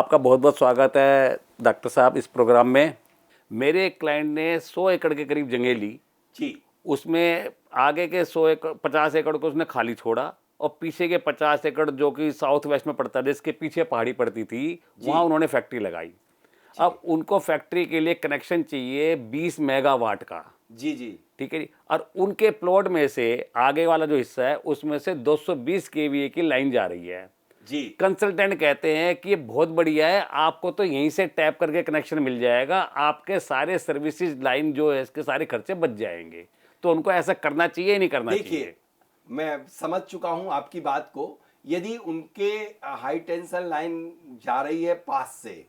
आपका बहुत बहुत स्वागत है डॉक्टर साहब इस प्रोग्राम में। मेरे एक क्लाइंट ने 100 एकड़ के करीब जगह ली जी। उसमें आगे के 100 एकड़ 50 एकड़ को उसने खाली छोड़ा और पीछे के 50 एकड़ जो कि साउथ वेस्ट में पड़ता है जिसके पीछे पहाड़ी पड़ती थी वहाँ उन्होंने फैक्ट्री लगाई। अब उनको फैक्ट्री के लिए कनेक्शन चाहिए 20 मेगावाट का। जी जी। ठीक है जी। और उनके प्लॉट में से आगे वाला जो हिस्सा है उसमें से 220 केवीए की लाइन जा रही है जी। कंसल्टेंट कहते हैं कि ये बहुत बढ़िया है, आपको तो यहीं से टैप करके कनेक्शन मिल जाएगा, आपके सारे सर्विसेज लाइन जो है इसके सारे खर्चे बच जाएंगे। तो उनको ऐसा करना चाहिए या नहीं करना चाहिए? देखिए, मैं समझ चुका हूं आपकी बात को। यदि उनके हाई टेंशन लाइन जा रही है पास से,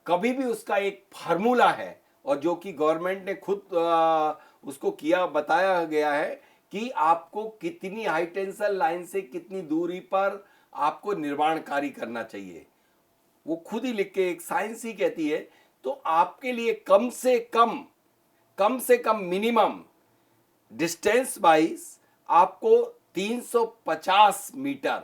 कभी भी उसका एक फार्मूला है और जो कि गवर्नमेंट ने खुद उसको किया बताया गया है कि आपको कितनी हाई टेंशन लाइन से कितनी दूरी पर आपको निर्माण कार्य करना चाहिए। वो खुद ही लिख के एक साइंस ही कहती है। तो आपके लिए कम से कम मिनिमम डिस्टेंस वाइज आपको 350 मीटर,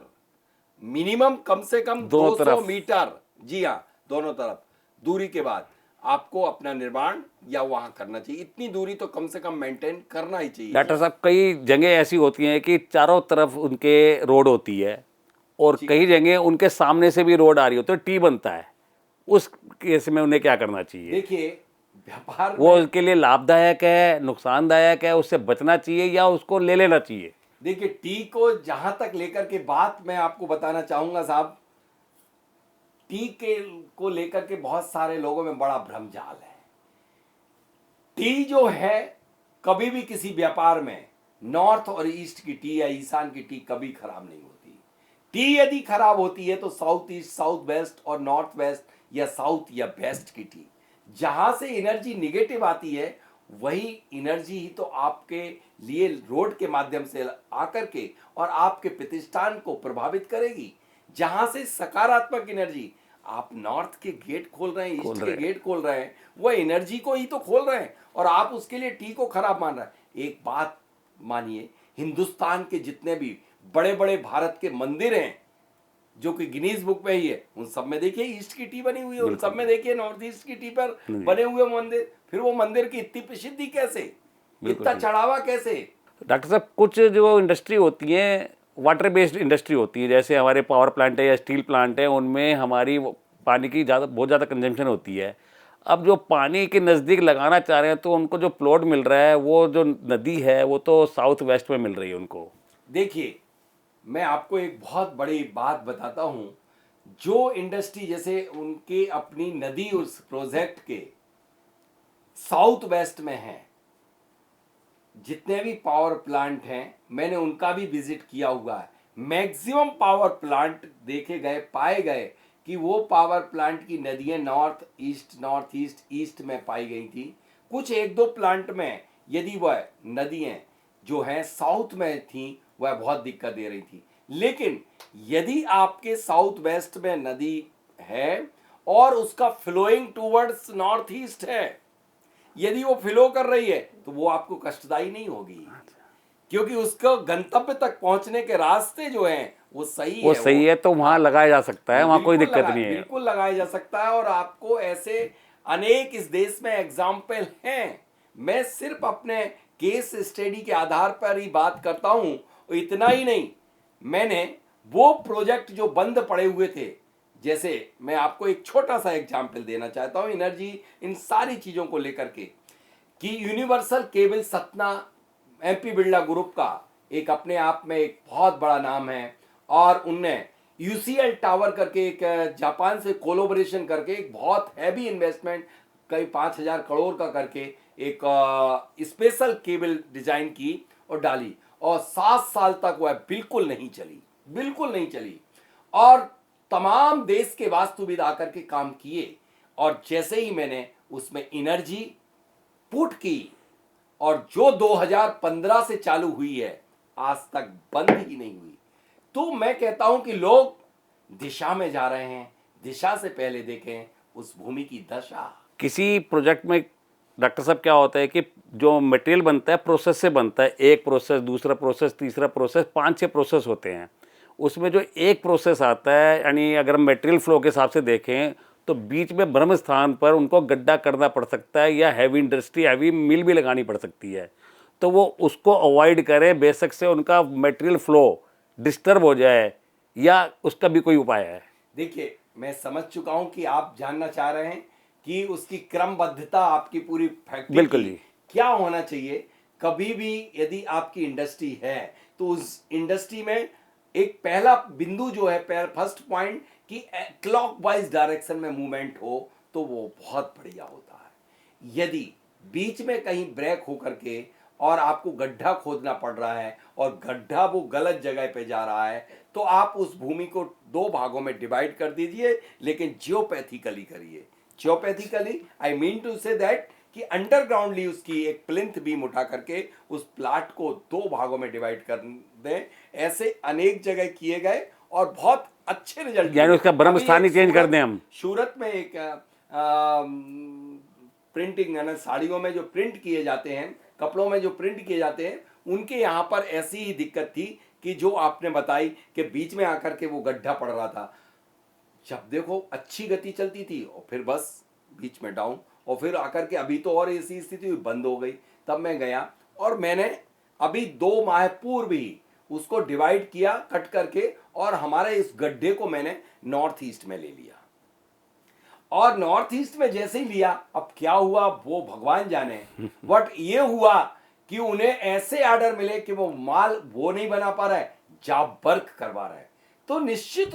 मिनिमम कम से कम दोनों 200 तरफ। मीटर, जी हाँ, दोनों तरफ दूरी के बाद आपको अपना निर्माण या वहां करना चाहिए। इतनी दूरी तो कम से कम मेंटेन करना ही चाहिए। डॉक्टर साहब कई जगह ऐसी होती हैं कि चारों तरफ उनके रोड होती है और कई जगह उनके सामने से भी रोड आ रही हो तो टी बनता है, उस केस में उन्हें क्या करना चाहिए? देखिए, व्यापार वो में उसके लिए लाभदायक है, नुकसानदायक है, उससे बचना चाहिए या उसको ले लेना चाहिए? देखिए, टी को जहां तक लेकर के बात मैं आपको बताना चाहूंगा साहब, टी के को लेकर के बहुत सारे लोगों में बड़ा भ्रम जाल है। टी जो है कभी भी किसी व्यापार में नॉर्थ और ईस्ट की टी या ईशान की टी कभी खराब नहीं होती। टी यदि खराब होती है तो साउथ ईस्ट, साउथ वेस्ट और नॉर्थ वेस्ट या साउथ या वेस्ट की टी, जहां से एनर्जी निगेटिव आती है वही एनर्जी ही तो आपके लिए रोड के माध्यम से आकर के और आपके प्रतिष्ठान को प्रभावित करेगी। जहां से सकारात्मक एनर्जी, आप नॉर्थ के गेट खोल रहे हैं, ईस्ट के गेट खोल रहे हैं, वो एनर्जी को ही तो खोल रहे हैं और आप उसके लिए टी को खराब मान रहे हैं। एक बात मानिए, हिंदुस्तान के जितने भी बड़े बड़े भारत के मंदिर हैं जो कि गिनीज बुक में ही है, उन सब में देखिए ईस्ट की टी बनी हुई है, उन सब में देखिए नॉर्थ ईस्ट की टी पर बने हुए मंदिर। फिर वो मंदिर की इतनी प्रसिद्धि कैसे, इतना चढ़ावा कैसे? डॉक्टर साहब कुछ जो इंडस्ट्री होती है वाटर बेस्ड इंडस्ट्री होती है, जैसे हमारे पावर प्लांट है या स्टील प्लांट है, उनमें हमारी पानी की बहुत ज़्यादा कंजम्पशन होती है। अब जो पानी के नज़दीक लगाना चाह रहे हैं तो उनको जो प्लॉट मिल रहा है वो जो नदी है वो तो साउथ वेस्ट में मिल रही है उनको। देखिए, मैं आपको एक बहुत बड़ी बात बताता हूं। जो इंडस्ट्री जैसे उनके अपनी नदी उस प्रोजेक्ट के साउथ वेस्ट में है, जितने भी पावर प्लांट हैं मैंने उनका भी विजिट किया हुआ है। मैक्सिमम पावर प्लांट देखे गए, पाए गए कि वो पावर प्लांट की नदियां नॉर्थ ईस्ट ईस्ट में पाई गई थी। कुछ एक दो प्लांट में यदि वह नदियां जो हैं साउथ में थी वह बहुत दिक्कत दे रही थी। लेकिन यदि आपके साउथ वेस्ट में नदी है और उसका फ्लोइंग टूवर्ड्स नॉर्थ ईस्ट है, यदि वो फ्लो कर रही है तो वो आपको कष्टदायी नहीं होगी, क्योंकि उसको गंतव्य तक पहुंचने के रास्ते जो हैं वो सही है। वो सही है तो वहाँ लगाया जा सकता है, वहाँ कोई दिक्कत नहीं है। बिल्कुल लगाया जा सकता है और आपको ऐसे अनेक इस देश में एग्जाम्पल हैं। मैं सिर्फ अपने केस स्टडी के आधार पर ही बात करता हूं। इतना ही नहीं, मैंने वो प्रोजेक्ट जो बंद पड़े हुए थे, जैसे मैं आपको एक छोटा सा एग्जाम्पल देना चाहता हूं एनर्जी इन सारी चीजों को लेकर के, कि universal cable Satna MP Birla group का एक अपने आप में एक बहुत बड़ा नाम है और उनने यूसीएल टावर करके एक जापान से कोलोबरेशन करके एक बहुत हैवी इन्वेस्टमेंट कई 5,000 करोड़ का करके एक स्पेशल केबल डिजाइन की और डाली और 7 साल तक वह बिल्कुल नहीं चली और तमाम देश के वास्तुविद आकर के काम किए। और जैसे ही मैंने उसमें एनर्जी पुट की और जो 2015 से चालू हुई है आज तक बंद ही नहीं हुई। तो मैं कहता हूं कि लोग दिशा में जा रहे हैं, दिशा से पहले देखें उस भूमि की दशा। किसी प्रोजेक्ट में डॉक्टर साहब क्या होता है कि जो मटेरियल बनता है प्रोसेस से बनता है, एक प्रोसेस, दूसरा प्रोसेस, तीसरा प्रोसेस, 5-6 प्रोसेस होते हैं। उसमें जो एक प्रोसेस आता है, यानी अगर हम मटेरियल फ्लो के हिसाब से देखें तो बीच में ब्रह्म स्थान पर उनको गड्ढा करना पड़ सकता है या हैवी इंडस्ट्री, हैवी मिल भी लगानी पड़ सकती है। तो वो उसको अवॉइड करें, बेशक से उनका मटेरियल फ्लो डिस्टर्ब हो जाए, या उसका भी कोई उपाय है? देखिए, मैं समझ चुका हूं कि आप जानना चाह रहे हैं कि उसकी क्रमबद्धता आपकी पूरी फैक्ट्री बिल्कुल की जी। क्या होना चाहिए। कभी भी यदि आपकी इंडस्ट्री है तो उस इंडस्ट्री में एक पहला बिंदु जो है, फर्स्ट पॉइंट, कि क्लॉकवाइज डायरेक्शन में मूवमेंट हो तो वो बहुत बढ़िया होता है। यदि बीच में कहीं ब्रेक होकर के और आपको गड्ढा खोदना पड़ रहा है और गड्ढा वो गलत जगह पे जा रहा है, तो आप उस भूमि को दो भागों में डिवाइड कर दीजिए, लेकिन जियोपैथिकली करिए। Geopathically I mean to say that कि अंडरग्राउंडली उसकी एक प्लिंथ बीम उठा करके उस प्लाट को दो भागों में डिवाइड कर दें। ऐसे अनेक जगह किए गए और बहुत अच्छे रिजल्ट यानी मिले। उसका ब्रह्म अभी स्थान ही एक चेंज कर दें हम? सूरत में एक प्रिंटिंग है ना, साड़ियों में जो प्रिंट किए जाते हैं, कपड़ों में जो प्रिंट किए जाते हैं, उनके यहाँ पर ऐसी ही दिक्कत थी कि जो आपने बताई कि बीच में आकर के वो गड्ढा पड़ रहा था। जब देखो अच्छी गति चलती थी और फिर बस बीच में डाउन, और फिर आकर के अभी तो और ऐसी स्थिति हुई, बंद हो गई। तब मैं गया और मैंने अभी 2 माह पूर्व ही उसको डिवाइड किया कट करके, और हमारे इस गड्ढे को मैंने नॉर्थ ईस्ट में ले लिया। और नॉर्थ ईस्ट में जैसे ही लिया, अब क्या हुआ वो भगवान जाने। बट ये हुआ कि उन्हें ऐसे ऑर्डर मिले कि वो माल वो नहीं बना पा रहा है, जॉब वर्क करवा रहा है। तो निश्चित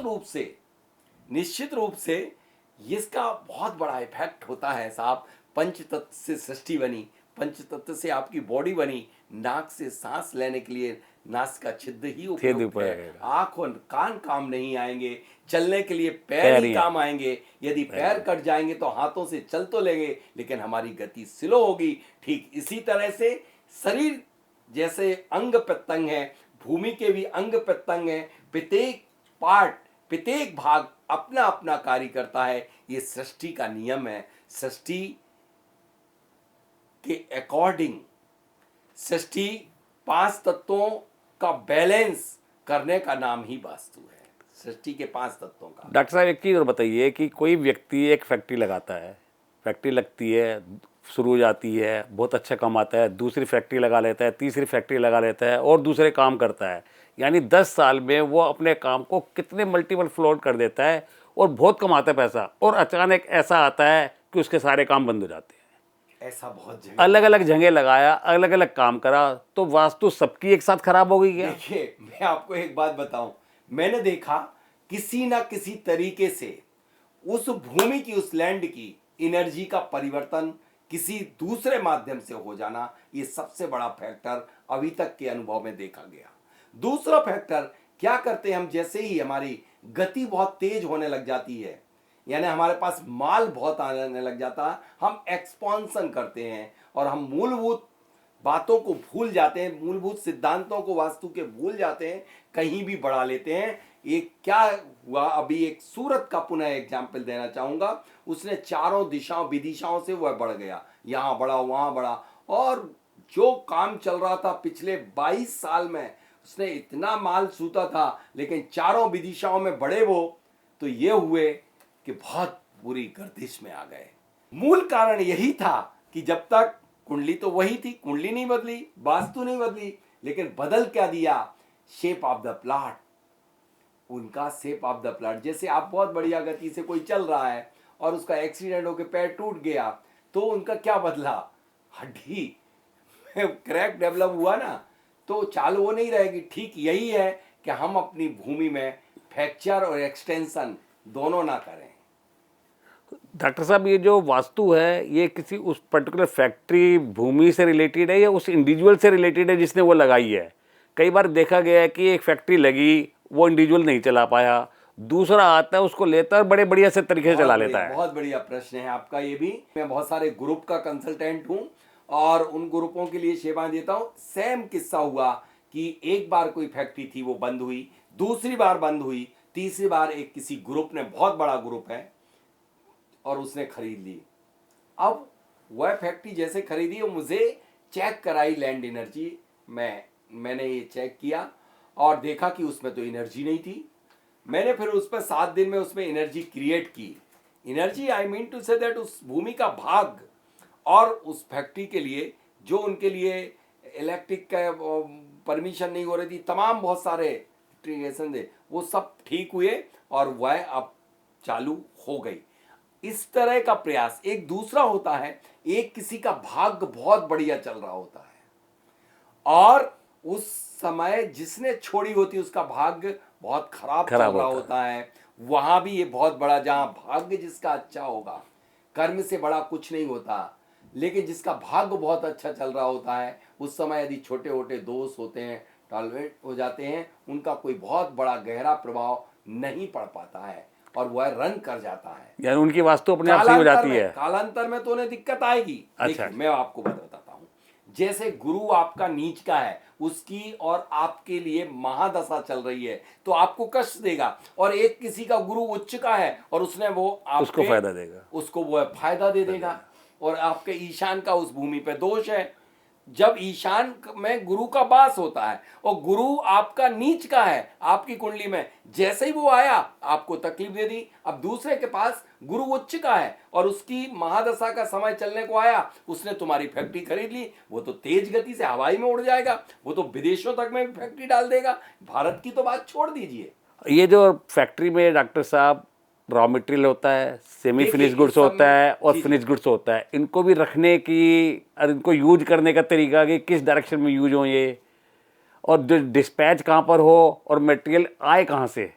रूप से इसका बहुत बड़ा इफेक्ट होता है साहब। पंच तत्व से सृष्टि बनी, पंच तत्व से आपकी बॉडी बनी। नाक से सांस लेने के लिए नासिका छिद्र ही उपयुक्त है। आंख और कान काम नहीं आएंगे। चलने के लिए पैर ही काम आएंगे। यदि पैर कट जाएंगे तो हाथों से चल तो लेंगे, लेकिन हमारी गति स्लो होगी। ठीक इसी तरह से शरीर जैसे अंग प्रत्यंग है, भूमि के भी अंग प्रत्यंग है। प्रत्येक पार्ट, प्रत्येक भाग अपना अपना कार्य करता है। ये सृष्टि का नियम है। सृष्टि के अकॉर्डिंग सृष्टि 5 तत्वों का बैलेंस करने का नाम ही वास्तु है। सृष्टि के 5 तत्वों का। डॉक्टर साहब, एक चीज़ और बताइए कि कोई व्यक्ति एक फैक्ट्री लगाता है, फैक्ट्री लगती है, शुरू हो जाती है, बहुत अच्छा कमाता है, दूसरी फैक्ट्री लगा लेता है, तीसरी फैक्ट्री लगा लेता है और दूसरे काम करता है, यानी 10 साल में वो अपने काम को कितने मल्टीपल फ्लोट कर देता है और बहुत कमाता है पैसा, और अचानक ऐसा आता है कि उसके सारे काम बंद हो जाते हैं। ऐसा बहुत जगह, अलग अलग जगह लगाया, अलग अलग काम करा, तो वास्तु सबकी एक साथ खराब हो गई क्या? देखिए, मैं आपको एक बात बताऊं, मैंने देखा किसी ना किसी तरीके से उस भूमि की, उस लैंड की एनर्जी का परिवर्तन किसी दूसरे माध्यम से हो जाना, ये सबसे बड़ा फैक्टर अभी तक के अनुभव में देखा गया। दूसरा फैक्टर क्या करते हैं हम, जैसे ही हमारी गति बहुत तेज होने लग जाती है, यानी हमारे पास माल बहुत आने लग जाता है, हम एक्सपांसन करते हैं और हम मूलभूत बातों को भूल जाते हैं, मूलभूत सिद्धांतों को वास्तु के भूल जाते हैं, कहीं भी बढ़ा लेते हैं। एक क्या हुआ, अभी एक सूरत का पुनः एग्जाम्पल देना चाहूंगा। उसने चारों दिशाओं विदिशाओं से वह बढ़ गया, यहाँ बढ़ा वहां बढ़ा, और जो काम चल रहा था पिछले 22 साल में, उसने इतना माल सूता था, लेकिन चारों विदिशाओं में बढ़े वो, तो ये हुए कि बहुत बुरी गर्दिश में आ गए। मूल कारण यही था कि जब तक कुंडली तो वही थी, कुंडली नहीं बदली, वास्तु नहीं बदली, लेकिन बदल क्या दिया, शेप ऑफ द प्लॉट। उनका शेप ऑफ द प्लॉट, जैसे आप बहुत बढ़िया गति से कोई चल रहा है और उसका एक्सीडेंट होकर पैर टूट गया, तो उनका क्या बदला, हड्डी क्रैक डेवलप हुआ ना, तो चाल वो नहीं रहेगी। ठीक यही है कि हम अपनी भूमि में फ्रैक्चर और एक्सटेंशन दोनों ना करें। डॉक्टर साहब, ये जो वास्तु है, ये किसी उस पर्टिकुलर फैक्ट्री भूमि से रिलेटेड है या उस इंडिविजुअल से रिलेटेड है जिसने वो लगाई है? कई बार देखा गया है कि एक फैक्ट्री लगी, वो इंडिविजुअल नहीं चला पाया, दूसरा आता है उसको लेता है और बड़े बढ़िया से तरीके से चला लेता है। बहुत बढ़िया प्रश्न है आपका ये भी। मैं बहुत सारे ग्रुप का कंसल्टेंट हूँ और उन ग्रुपों के लिए सेवाएं देता हूँ। सेम किस्सा हुआ कि एक बार कोई फैक्ट्री थी, वो बंद हुई, दूसरी बार बंद हुई, तीसरी बार एक किसी ग्रुप ने, बहुत बड़ा ग्रुप है, और उसने खरीद ली। अब वह फैक्ट्री जैसे खरीदी, वो मुझे चेक कराई लैंड एनर्जी, मैंने ये चेक किया और देखा कि उसमें तो एनर्जी नहीं थी। मैंने फिर उस पर 7 दिन में उसमें एनर्जी क्रिएट की। Energy I mean to say that उस भूमि का भाग, और उस फैक्ट्री के लिए जो उनके लिए इलेक्ट्रिक का परमिशन नहीं हो रही थी, तमाम बहुत सारे ट्रिगेशन थे, वो सब ठीक हुए और वह अब चालू हो गई। इस तरह का प्रयास। एक दूसरा होता है, एक किसी का भाग्य बहुत बढ़िया चल रहा होता है और उस समय जिसने छोड़ी होती है उसका भाग्य बहुत खराब चल खराब रहा होता होता है। वहां भी ये बहुत बड़ा, जहां भाग्य जिसका अच्छा होगा, कर्म से बड़ा कुछ नहीं होता, लेकिन जिसका भाग्य बहुत अच्छा चल रहा होता है उस समय यदि छोटे छोटे दोष होते हैं, टॉलरेट हो जाते हैं, उनका कोई बहुत बड़ा गहरा प्रभाव नहीं पड़ पाता है और वह रन कर जाता है। यानी उनकी वास्तु अपने आप सही हो जाती है। कालांतर में तो उन्हें दिक्कत आएगी। अच्छा। देखिए मैं आपको बताता हूँ, जैसे गुरु आपका नीच का है, उसकी और आपके लिए महादशा चल रही है तो आपको कष्ट देगा, और एक किसी का गुरु उच्च का है और उसने वो उसको फायदा देगा, उसको वो फायदा दे देगा, और आपके ईशान का उस भूमि पे दोष है। जब ईशान में गुरु का वास होता है और गुरु आपका नीच का है आपकी कुंडली में, जैसे ही वो आया आपको तकलीफ दे दी। अब दूसरे के पास गुरु उच्च का है और उसकी महादशा का समय चलने को आया, उसने तुम्हारी फैक्ट्री खरीद ली, वो तो तेज गति से हवाई में उड़ जाएगा, वो तो विदेशों तक में भी फैक्ट्री डाल देगा, भारत की तो बात छोड़ दीजिए। ये जो फैक्ट्री में डॉक्टर साहब रॉ मटेरियल होता है, सेमी देखिए, फिनिश इस गुड्स सब होता में- है और जी, जी। फिनिश गुड्स होता है, इनको भी रखने की और इनको यूज करने का तरीका कि किस डायरेक्शन में यूज हो ये, और जो डिस्पैच कहाँ पर हो और मटेरियल आए कहाँ से।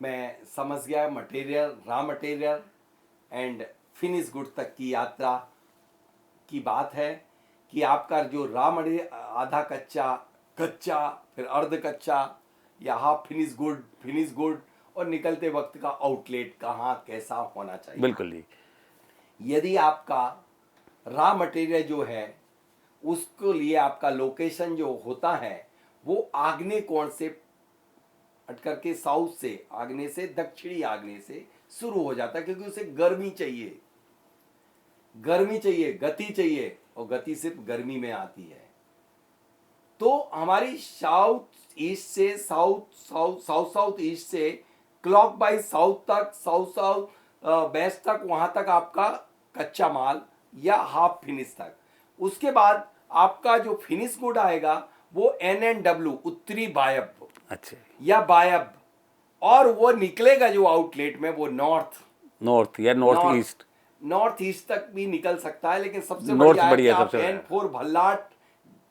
मैं समझ गया। Material, raw material and finish good तक की यात्रा की बात है कि आपका जो रॉ मटेरियल आधा कच्चा, कच्चा, फिर अर्ध कच्चा या हाफ फिनिश गुड और निकलते वक्त का आउटलेट कहाँ कैसा होना चाहिए। बिल्कुल जी। यदि आपका रॉ मटेरियल जो है उसको लिए आपका लोकेशन जो होता है वो आग्नेय कोण से हट करके साउथ से, आग्नेय से, दक्षिणी आग्नेय से शुरू हो जाता है, क्योंकि उसे गर्मी चाहिए, गति चाहिए, और गति सिर्फ गर्मी में आती है। तो हमारी साउथ ईस्ट से साउथ ईस्ट से क्लॉक बाई साउथ तक, साउथ वेस्ट तक, वहां तक आपका कच्चा माल या हाफ फिनिश तक। उसके बाद आपका जो फिनिश गुड आएगा वो NNW, उत्तरी वायव्य अच्छा, या वायव्य, और वो निकलेगा जो आउटलेट में वो नॉर्थ या नॉर्थ ईस्ट तक भी निकल सकता है। लेकिन सबसे नॉर्थ बढ़िया है कि बढ़िया, आप सबसे बढ़िया। N4 भल्लाट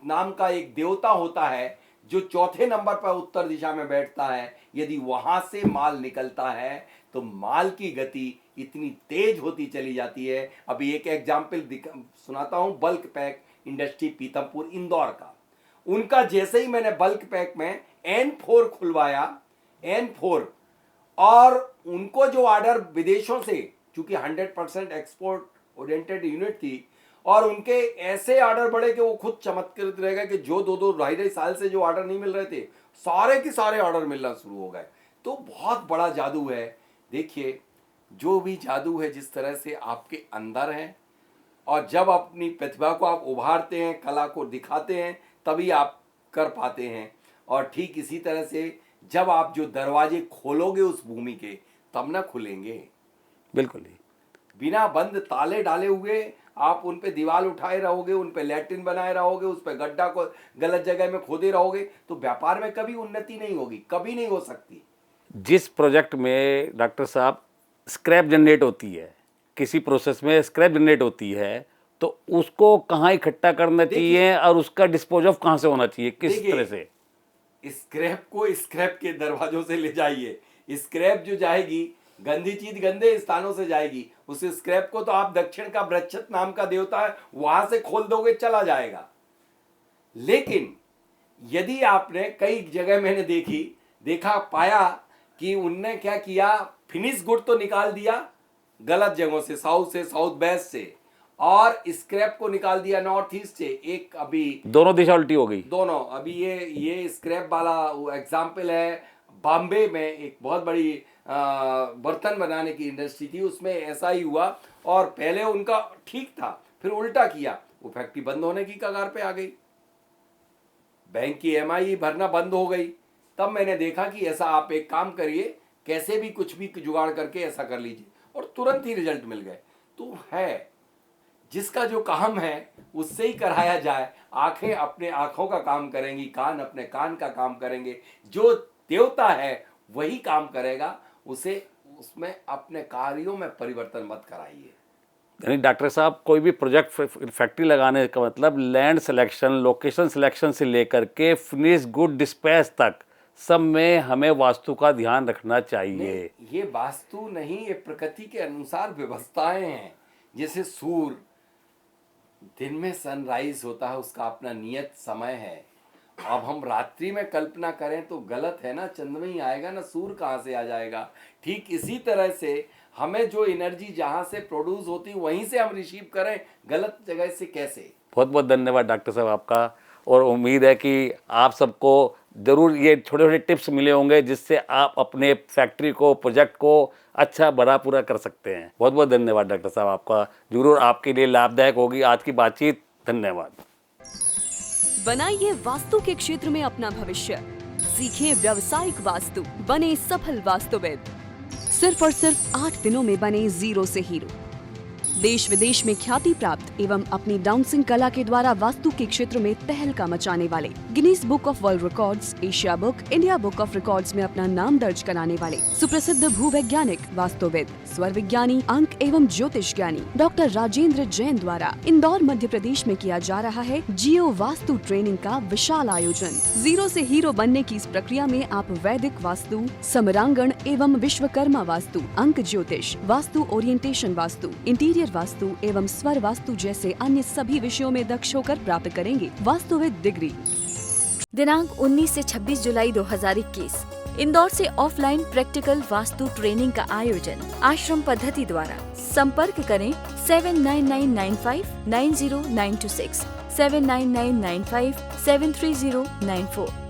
नाम का एक देवता होता है जो चौथे नंबर पर उत्तर दिशा में बैठता है, यदि वहां से माल निकलता है तो माल की गति इतनी तेज होती चली जाती है। अभी एक एग्जाम्पल सुनाता हूं, bulk pack industry Pithampur Indore का। उनका जैसे ही मैंने बल्क पैक में N4 खुलवाया, N4, और उनको जो ऑर्डर विदेशों से, चूंकि 100% एक्सपोर्ट ओरिएंटेड यूनिट थी, और उनके ऐसे ऑर्डर बढ़े कि वो खुद चमत्कृत रह गए कि जो 2-2 ढाई साल से जो ऑर्डर नहीं मिल रहे थे, सारे के सारे ऑर्डर मिलना शुरू हो गए। तो बहुत बड़ा जादू है। देखिए, जो भी जादू है जिस तरह से आपके अंदर है, और जब अपनी प्रतिभा को आप उभारते हैं, कला को दिखाते हैं, तभी आप कर पाते हैं। और ठीक इसी तरह से जब आप जो दरवाजे खोलोगे उस भूमि के, तब ना खुलेंगे। बिल्कुल ही। बिना बंद ताले डाले हुए आप उन पे दीवार उठाए रहोगे, उन पे लैट्रिन बनाए रहोगे, उस पे गड्ढा को गलत जगह में खोदे रहोगे, तो व्यापार में कभी उन्नति नहीं होगी, कभी नहीं हो सकती। जिस प्रोजेक्ट में डॉक्टर साहब स्क्रैप जनरेट होती है, किसी प्रोसेस में स्क्रैप जनरेट होती है, तो उसको कहाँ इकट्ठा करना चाहिए और उसका डिस्पोज ऑफ कहाँ से होना चाहिए, किस तरह से। स्क्रैप को स्क्रैप के दरवाजों से ले जाइए। स्क्रैप जो जाएगी, गंदी चीज गंदे स्थानों से जाएगी, उस स्क्रैप को तो आप दक्षिण का बृहच्छत नाम का देवता है वहां से खोल दोगे, चला जाएगा। लेकिन यदि आपने कई जगह मैंने देखा पाया कि उनने क्या किया, फिनिश गुड तो निकाल दिया गलत जगहों से, साउथ वेस्ट से, और स्क्रैप को निकाल दिया नॉर्थ ईस्ट से। एक अभी दोनों दिशा उल्टी हो गई। दोनों, अभी ये स्क्रैप वाला एग्जाम्पल है। बॉम्बे में एक बहुत बड़ी बर्तन बनाने की इंडस्ट्री थी, उसमें ऐसा ही हुआ, और पहले उनका ठीक था, फिर उल्टा किया, वो फैक्ट्री बंद होने की कगार पे आ गई, बैंक की EMI भरना बंद हो गई। तब मैंने देखा कि ऐसा आप एक काम करिए, कैसे भी कुछ भी जुगाड़ करके ऐसा कर लीजिए। और तुरंत ही रिजल्ट मिल गए। तो है, जिसका जो काम है उससे ही कराया जाए। आंखें अपने आंखों का काम करेंगी, कान अपने कान का काम करेंगे। जो देवता है वही काम करेगा, उसे उसमें अपने कार्यों में परिवर्तन मत कराइए। यानी डॉक्टर साहब, कोई भी प्रोजेक्ट फैक्ट्री लगाने का मतलब लैंड सिलेक्शन, लोकेशन सिलेक्शन से लेकर के फिनिश गुड डिस्पैच तक सब में हमें वास्तु का ध्यान रखना चाहिए। ये वास्तु नहीं, ये प्रकृति के अनुसार व्यवस्थाएं हैं। जैसे सूर्य दिन में सनराइज होता है, उसका अपना नियत समय है। अब हम रात्रि में कल्पना करें तो गलत है ना, चंद्रमा ही आएगा ना, सूर्य कहाँ से आ जाएगा। ठीक इसी तरह से हमें जो एनर्जी जहाँ से प्रोड्यूस होती है वहीं से हम रिसीव करें, गलत जगह से कैसे। बहुत बहुत धन्यवाद डॉक्टर साहब आपका, और उम्मीद है कि आप सबको ज़रूर ये छोटे छोटे टिप्स मिले होंगे जिससे आप अपने फैक्ट्री को, प्रोजेक्ट को अच्छा बड़ा पूरा कर सकते हैं। बहुत बहुत धन्यवाद डॉक्टर साहब आपका, जरूर आपके लिए लाभदायक होगी आज की बातचीत। धन्यवाद। बनाइए वास्तु के क्षेत्र में अपना भविष्य, सीखिए व्यावसायिक वास्तु, बने सफल वास्तुविद। सिर्फ और सिर्फ 8 दिनों में बने जीरो से हीरो। देश विदेश में ख्याति प्राप्त एवं अपनी डाउंसिंग कला के द्वारा वास्तु के क्षेत्र में तहलका मचाने वाले, Guinness book of world records, Asia book, India book of records में अपना नाम दर्ज कराने वाले सुप्रसिद्ध भूवैज्ञानिक, वास्तुविद, स्वर विज्ञानी, अंक एवं ज्योतिष ज्ञानी डॉक्टर राजेंद्र जैन द्वारा इंदौर मध्य प्रदेश में किया जा रहा है जियो वास्तु ट्रेनिंग का विशाल आयोजन। जीरो से हीरो बनने की इस प्रक्रिया में आप वैदिक वास्तु, समरांगण एवं विश्वकर्मा वास्तु, अंक ज्योतिष, वास्तु ओरिएंटेशन वास्तु, इंटीरियर वास्तु एवं स्वर वास्तु जैसे अन्य सभी विषयों में दक्ष होकर प्राप्त करेंगे वास्तुविद डिग्री। दिनांक 19 से 26 जुलाई 2021 इंदौर से ऑफलाइन प्रैक्टिकल वास्तु ट्रेनिंग का आयोजन आश्रम पद्धति द्वारा। संपर्क करें 7999590926, 7999573094।